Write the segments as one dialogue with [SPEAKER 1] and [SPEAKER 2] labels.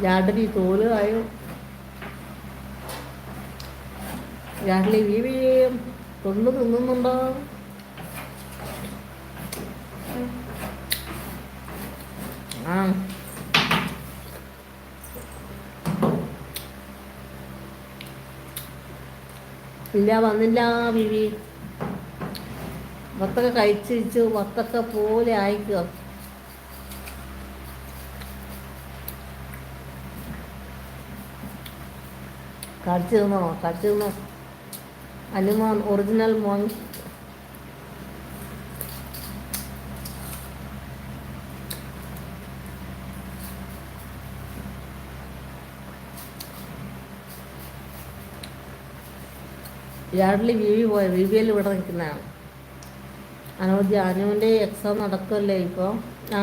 [SPEAKER 1] യാഡലി തോല് ആയോ യാഡലി വീവിയും തൊണ്ണു തിന്നുന്നുണ്ടോ ആ ഇല്ല വന്നില്ല വിവി വത്തൊക്കെ കഴിച്ചു വത്തൊക്കെ പോലെ ആയിക്കോ കടിച്ചു തിന്നോ അനുമോൻ ഒറിജിനൽ മോൻ യാർഡിൽ വി ബി എൽ ഇവിടെ നിൽക്കുന്നതാണ് അനുവിൻ്റെ എക്സാം നടക്കുമല്ലേ ഇപ്പോൾ ആ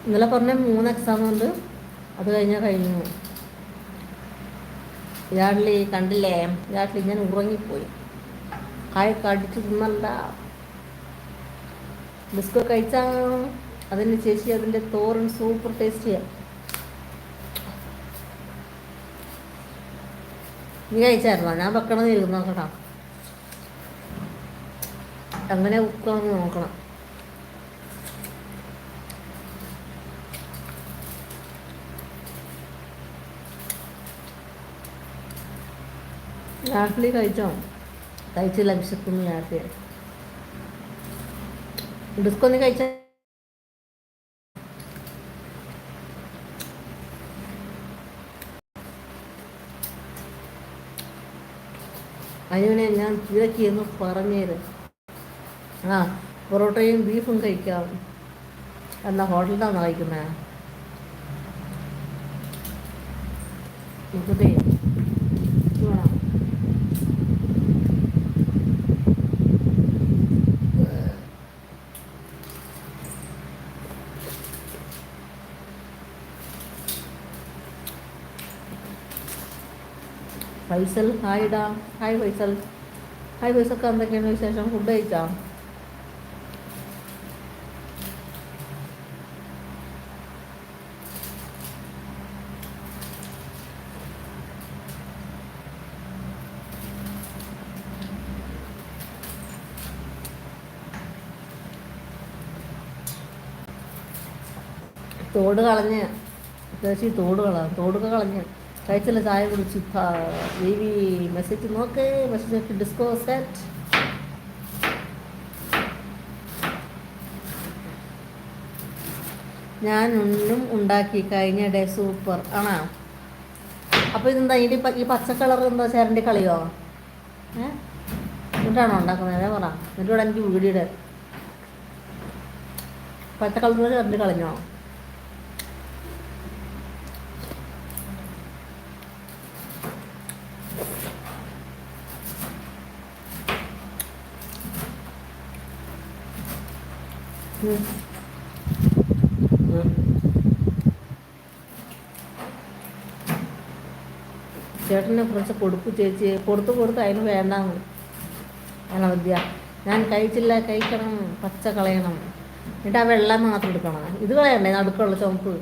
[SPEAKER 1] ഇന്നലെ പറഞ്ഞ 3 എക്സാം ഉണ്ട് അത് കഴിഞ്ഞു യാർഡിൽ കണ്ടില്ലേ യാർഡിൽ ഞാൻ ഉറങ്ങിപ്പോയി കടിച്ചു തിന്നല്ല ബിസ്കോ കഴിച്ചാ അതിൻ്റെ ചേച്ചി അതിൻ്റെ തോരൻ സൂപ്പർ ടേസ്റ്റിയാണ് നീ കഴിച്ചായിരുന്നോ ഞാൻ വെക്കണമെന്ന് ഇരുന്ന് നോക്കട്ടോ അങ്ങനെ ഉക്കാന്ന് നോക്കണം രാത്രി കഴിച്ചില്ല വിശക്കുന്നു രാത്രി ഡിസ്കോ നീ കഴിച്ച അതിനെ ഞാൻ ഇതൊക്കെയെന്ന് പറഞ്ഞേര് ആ പൊറോട്ടയും ബീഫും കഴിക്കാം എന്നാ ഹോട്ടലിലാണ് കഴിക്കുന്നത് നോക്കട്ടെ വേണം ഫൈസൽ ഹായിടാ ഹായ് ഫൈസൽക്ക് എന്തൊക്കെയാണ് വിശേഷം ഫുഡ് കഴിച്ചാ തോട് കളഞ്ഞ് ചേച്ചി തോടൊക്കെ കളഞ്ഞ് കഴിച്ചില്ല ചായ കുടിച്ച് ബേബി മെസ്സേജ് നോക്ക് മെസ്സേജ് ഡിസ്കോ സെറ്റ് ഞാൻ ഒന്നും ഉണ്ടാക്കി കഴിഞ്ഞ ഡേ സൂപ്പർ ആണോ അപ്പോൾ ഇതെന്താ ഇതിൻ്റെ ഈ പച്ച കളർ എന്താ ചേരൻ്റെ കളിയോ എന്നിട്ടാണോ ഉണ്ടാക്കുന്നത് അതെ പറ എന്നിട്ട് ഇവിടെ എനിക്ക് വീടിയുടെ പച്ച കളർ ചേരൻ്റെ കളഞ്ഞോ ചേട്ടനെ കുറച്ച് കൊടുക്കു ചേച്ചി കൊടുത്ത് അതിന് വേണ്ടാന്ന് അനവദ്യ ഞാൻ കഴിക്കണം പച്ച കളയണം എന്നിട്ട് ആ വെള്ളം മാത്രം എടുക്കണം ഇത് കളയണ്ടേ നടുക്കുള്ള ചുവപ്പ്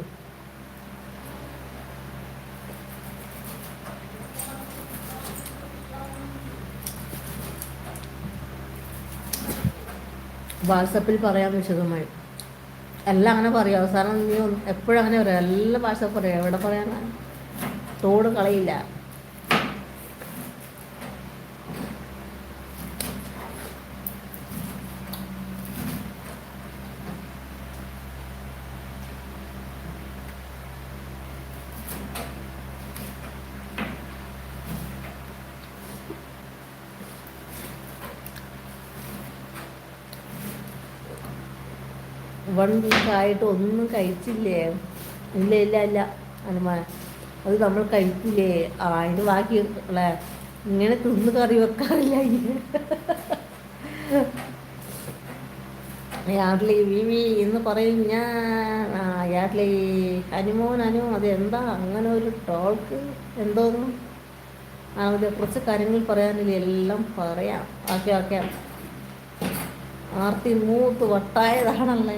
[SPEAKER 1] വാട്സപ്പിൽ പറയാം വിശദമായി എല്ലാം അങ്ങനെ പറയും അവസാനം നീ എപ്പോഴും അങ്ങനെ പറയാം എല്ലാം വാട്സപ്പ് പറയാം എവിടെ പറയാനാണ് തോട് കളയില്ല വീക്കായിട്ട് ഒന്നും കഴിച്ചില്ലേ ഇല്ല അനുമാൻ അത് നമ്മൾ കഴിക്കില്ലേ അതിന് ബാക്കി അല്ലേ ഇങ്ങനെ തിന്ന് കറി വെക്കാറില്ല യാട്ട്ലി വിവി എന്ന് പറയും ഞാൻ യാട്ട്ലി അനു അത് എന്താ അങ്ങനെ ഒരു ടോൾക്ക് എന്തോന്നും അത് കുറച്ച് കാര്യങ്ങൾ പറയാനില്ല എല്ലാം പറയാം ഓക്കെ ആർത്തി മൂത്ത് വട്ടായതാണല്ലേ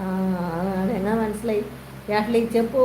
[SPEAKER 1] അതാണ് എന്നാ മനസ്സിലായി യാട്ട്ലി చెప్పు